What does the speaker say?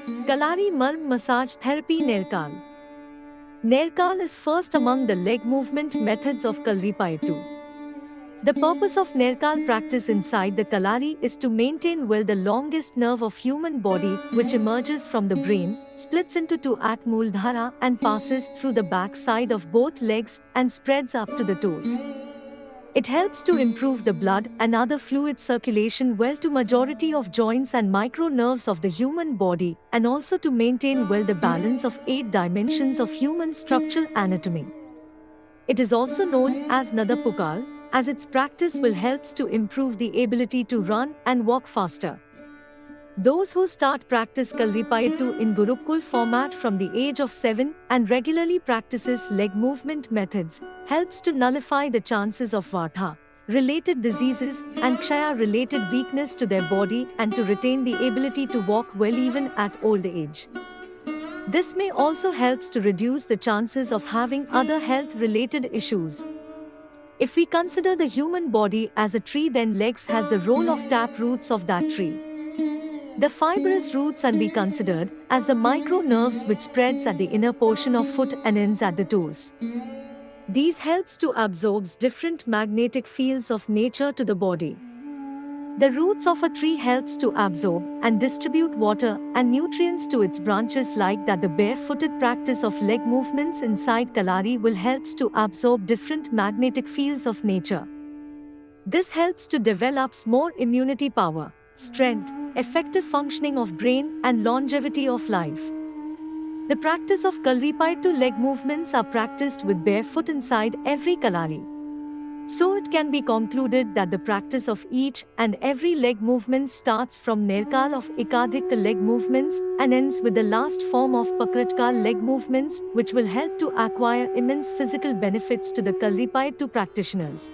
Kalari Marm Massage Therapy Nerkal. Nerkal is first among the leg movement methods of Kalripayattu. The purpose of Nerkal practice inside the Kalari is to maintain well the longest nerve of human body which emerges from the brain, splits into two at Mooladhara and passes through the back side of both legs and spreads up to the toes. It helps to improve the blood and other fluid circulation well to majority of joints and micro nerves of the human body and also to maintain well the balance of 8 dimensions of human structural anatomy. It is also known as Nadapukal, as its practice will helps to improve the ability to run and walk faster. Those who start practice Kalripayattu in Gurukul format from the age of 7 and regularly practices leg movement methods helps to nullify the chances of Vata related diseases and Kshaya related weakness to their body and to retain the ability to walk well even at old age. This may also helps to reduce the chances of having other health related issues. If we consider the human body as a tree, then legs has the role of tap roots of that tree. The fibrous roots can be considered as the micro nerves which spreads at the inner portion of foot and ends at the toes. These helps to absorb different magnetic fields of nature to the body. The roots of a tree helps to absorb and distribute water and nutrients to its branches, like that the barefooted practice of leg movements inside Kalari will helps to absorb different magnetic fields of nature. This helps to develop more immunity power, strength, effective functioning of brain and longevity of life. The practice of Kalripayattu leg movements are practiced with barefoot inside every Kalari. So it can be concluded that the practice of each and every leg movement starts from Nerkal of Ekadik leg movements and ends with the last form of Pakratkal leg movements, which will help to acquire immense physical benefits to the Kalripayattu practitioners.